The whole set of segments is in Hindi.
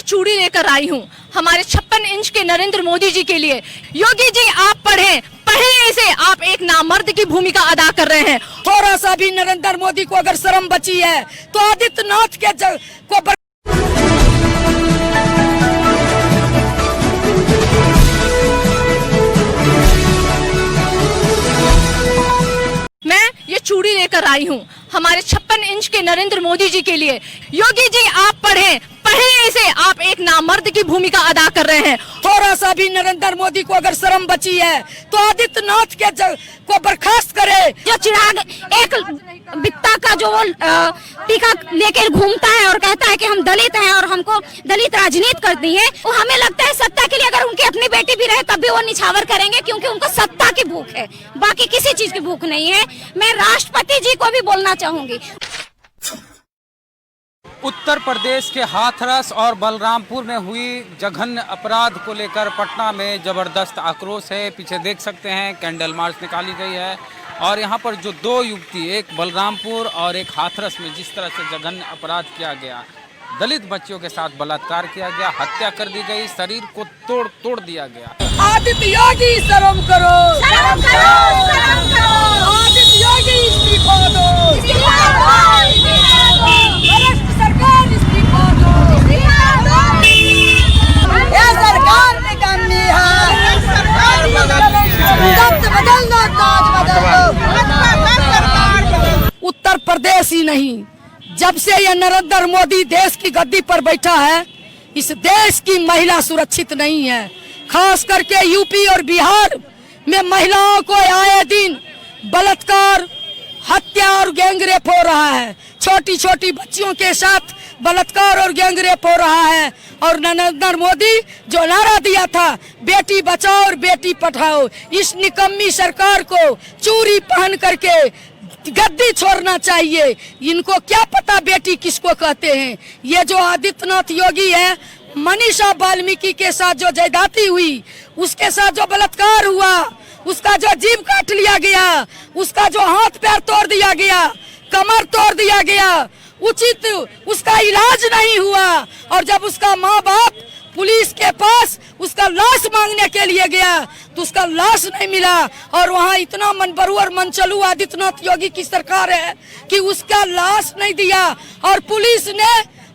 चूड़ी लेकर आई हूँ हमारे 56 इंच के नरेंद्र मोदी जी के लिए। योगी जी आप पढ़ें, पढ़े इसे, आप एक नामर्द की भूमिका अदा कर रहे हैं। थोड़ा सा भी नरेंद्र मोदी को अगर शर्म बची है तो आदित्यनाथ के को मैं ये चूड़ी लेकर आई हूँ हमारे 56 इंच के नरेंद्र मोदी जी के लिए। योगी जी आप पढ़ें, पढ़े इसे, आप एक नामर्द की भूमिका अदा कर रहे हैं। थोड़ा सा भी नरेंद्र मोदी को अगर शर्म बची है तो आदित्यनाथ के को बर्खास्त करे। जो चिराग एक बित्ता का जो टीका लेकर घूमता है और कहता है कि हम दलित हैं और हमको दलित राजनीति करती है, वो हमें लगता है सत्ता के लिए अगर उनकी अपनी बेटी भी रहे तब भी वो निछावर करेंगे, क्योंकि उनको सत्ता की भूख है, बाकी किसी चीज की भूख नहीं है। मैं राष्ट्रपति जी को भी बोलना चाहूंगी। उत्तर प्रदेश के हाथरस और बलरामपुर में हुई जघन्य अपराध को लेकर पटना में जबरदस्त आक्रोश है। पीछे देख सकते हैं कैंडल मार्च निकाली गई है और यहाँ पर जो दो युवती, एक बलरामपुर और एक हाथरस में जिस तरह से जघन्य अपराध किया गया, दलित बच्चियों के साथ बलात्कार किया गया, हत्या कर दी गई, शरीर को तोड़ दिया गया। आदित्य योगी शर्म करो, शर्म करो, शर्म करो। आदित्य योगी इस्तीफा दो, इस्तीफा दो, इस्तीफा दो। महाराष्ट्र सरकार इस्तीफा दो, इस्तीफा दो। ये सरकार निकम्मी है, सरकार बदलना, ताज बदलो। उत्तर प्रदेश ही नहीं, जब से ये नरेंद्र मोदी देश की गद्दी पर बैठा है, इस देश की महिला सुरक्षित नहीं है। खास करके यूपी और बिहार में महिलाओं को आए दिन बलात्कार, हत्या और गैंगरेप हो रहा है। छोटी छोटी बच्चियों के साथ बलात्कार और गैंगरेप हो रहा है। और नरेंद्र मोदी जो नारा दिया था बेटी बचाओ और बेटी पढ़ाओ, इस निकम्मी सरकार को चूड़ी पहन करके गद्दी छोड़ना चाहिए। इनको क्या पता बेटी किसको कहते हैं। ये जो आदित्यनाथ योगी है, मनीषा वाल्मीकि के साथ जो जयदाती हुई, उसके साथ जो बलात्कार हुआ, उसका जो जीभ काट लिया गया, उसका जो हाथ पैर तोड़ दिया गया, कमर तोड़ दिया गया, उचित उसका इलाज नहीं हुआ। और जब उसका माँ बाप पुलिस के पास उसका लाश मांगने के लिए गया तो उसका लाश नहीं मिला। और वहाँ इतना मनबरू और मनचलू आदित्यनाथ योगी की सरकार है कि उसका लाश नहीं दिया और पुलिस ने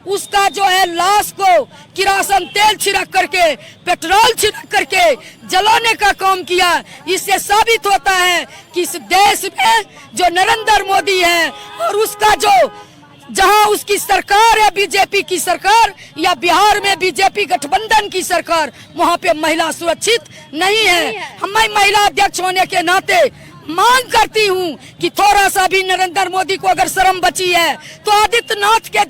उसका जो है लाश को किरासन तेल छिड़क करके, पेट्रोल छिड़क करके जलाने का काम किया। इससे साबित होता है कि इस देश में जो नरेंद्र मोदी है और उसका जो जहां उसकी सरकार है बीजेपी की सरकार, या बिहार में बीजेपी गठबंधन की सरकार, वहां पे महिला सुरक्षित नहीं है। मैं महिला अध्यक्ष होने के नाते मांग करती हूं कि थोड़ा सा भी नरेंद्र मोदी को अगर शर्म बची है तो आदित्यनाथ के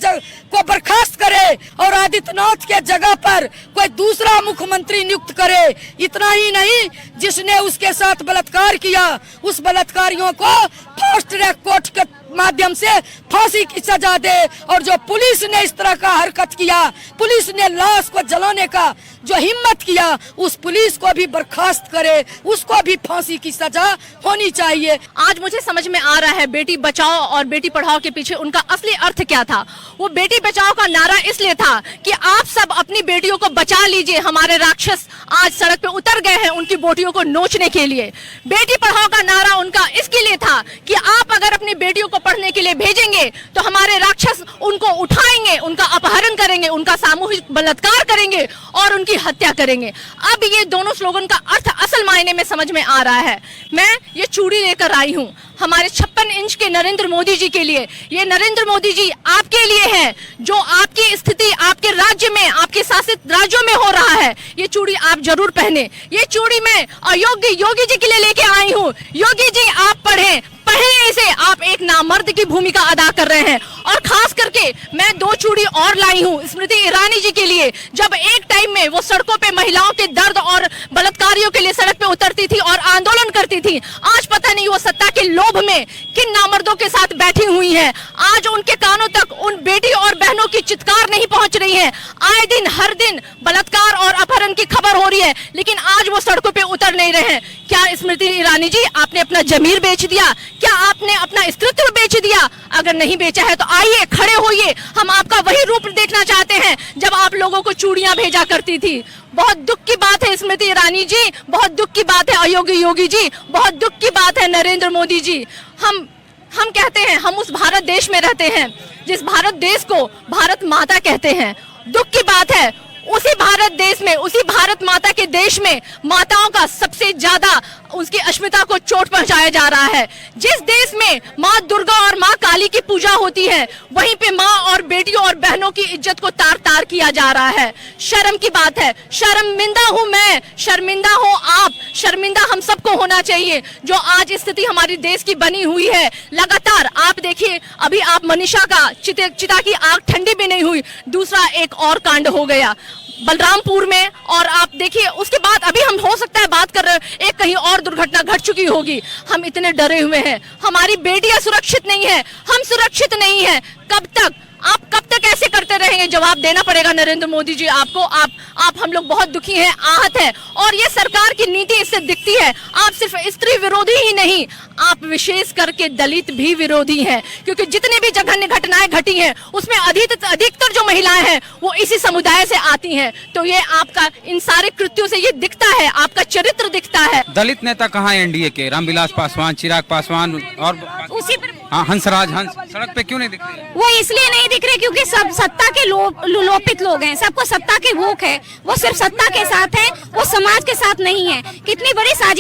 को बर्खास्त करे और आदित्यनाथ के जगह पर कोई दूसरा मुख्यमंत्री नियुक्त करे। इतना ही नहीं, जिसने उसके साथ बलात्कार किया उस बलात्कारियों को फास्ट ट्रैक कोर्ट के माध्यम से फांसी की सजा दे। और जो पुलिस ने इस तरह का हरकत किया, पुलिस ने लाश को जलाने का जो हिम्मत किया, उस पुलिस को भी बर्खास्त करे, उसको भी फांसी की सजा होनी चाहिए। आज मुझे समझ में आ रहा है बेटी बचाओ और बेटी पढ़ाओ के पीछे उनका असली अर्थ क्या था। वो बेटी बचाओ का नारा इसलिए था कि आप सब अपनी बेटियों को बचा लीजिए, हमारे राक्षस आज सड़क पे उतर गए हैं उनकी बेटियों को नोचने के लिए। बेटी पढ़ाओ का नारा उनका इसके लिए था कि आप अगर अपनी बेटियों को पढ़ने के लिए भेजेंगे तो हमारे राक्षस उनको उठाएंगे, उनका अपहरण करेंगे, उनका सामूहिक बलात्कार करेंगे और उनकी हत्या करेंगे। अब ये दोनों स्लोगन का अर्थ असल मायने में समझ में आ रहा है। मैं ये चूड़ी लेकर आई हूँ हमारे 56 इंच के नरेंद्र मोदी जी के लिए। ये नरेंद्र मोदी जी आपके लिए है, जो आपकी स्थिति आपके राज्य में, आपके शासित राज्यों में हो रहा है। ये चूड़ी आप जरूर पहने। ये चूड़ी मैं अयोग्य योगी जी के लिए लेके आई हूँ। योगी जी आप पढ़ें, पढ़े इसे, आप एक नामर्द की भूमिका अदा कर रहे हैं। और खास करके मैं दो चूड़ी और लाई हूँ स्मृति ईरानी जी के लिए। जब एक टाइम में वो सड़कों पे महिलाओं के दर्द और बलात्कारियों के लिए सड़क पे उतरती थी और आंदोलन करती थी, आज पता नहीं वो सत्ता के लोभ में किन नामर्दों के साथ बैठी हुई हैं। आज उनके कानों तक उन बेटी और बहनों की चित्कार नहीं पहुंच रही है। आए दिन हर दिन बलात्कार और अपहरण की खबर हो रही है, लेकिन आज वो सड़कों पे उतर नहीं रहे हैं। क्या स्मृति ईरानी जी आपने अपना जमीर बेच दिया? क्या आपने अपना अस्तित्व बेच दिया? अगर नहीं बेचा है तो आइए, खड़े होइए, हम आपका वही रूप देखना चाहते हैं जब आप लोगों को चूड़ियां भेजा करती थी। बहुत दुख की बात है स्मृति ईरानी जी, बहुत दुख की बात है अयोगी योगी जी, बहुत दुख की बात है नरेंद्र मोदी जी। हम कहते हैं हम उस भारत देश में रहते हैं जिस भारत देश को भारत माता कहते हैं। दुख की बात है उसी भारत देश में, उसी भारत माता के देश में माताओं का सबसे ज्यादा उसकी अस्मिता को चोट पहुंचाया जा रहा है। जिस देश में माँ दुर्गा और माँ काली की पूजा होती है वहीं पे माँ और बेटियों और बहनों की इज्जत को तार तार किया जा रहा है। शर्म की बात है, शर्मिंदा हूँ मैं, शर्मिंदा हो आप, शर्मिंदा हम सबको होना चाहिए जो आज स्थिति हमारी देश की बनी हुई है। लगातार आप देखिए, अभी आप मनीषा का चिता की आग ठंडी भी नहीं हुई, दूसरा एक और कांड हो गया बलरामपुर में। और आप देखिए उसके बाद अभी हम हो सकता है बात कर रहे हैं एक कहीं और दुर्घटना घट चुकी होगी। हम इतने डरे हुए हैं, हमारी बेटियां सुरक्षित नहीं है, हम सुरक्षित नहीं है। कब तक, आप कब तक ऐसे करते रहेंगे? जवाब देना पड़ेगा नरेंद्र मोदी जी आपको। आप हम लोग बहुत दुखी हैं, आहत हैं और ये सरकार की नीति इससे दिखती है। आप सिर्फ स्त्री विरोधी ही नहीं, आप विशेष करके दलित भी विरोधी हैं, क्योंकि जितनी भी जघन्य घटनाएं घटी हैं उसमें अधिकतर जो महिलाएं हैं वो इसी समुदाय से आती हैं। तो ये आपका इन सारे कृत्यों से ये दिखता है, आपका चरित्र दिखता है। दलित नेता कहाँ है एनडीए के? रामविलास पासवान, चिराग पासवान और उसी पर हाँ हंसराज हंस सड़क पे क्यों नहीं दिख रहे? वो इसलिए नहीं दिख रहे क्योंकि सब सत्ता के लोपित लोग हैं, सबको सत्ता की भूख है, वो सिर्फ सत्ता के साथ है, वो समाज के साथ नहीं है। कितनी बड़ी साजिश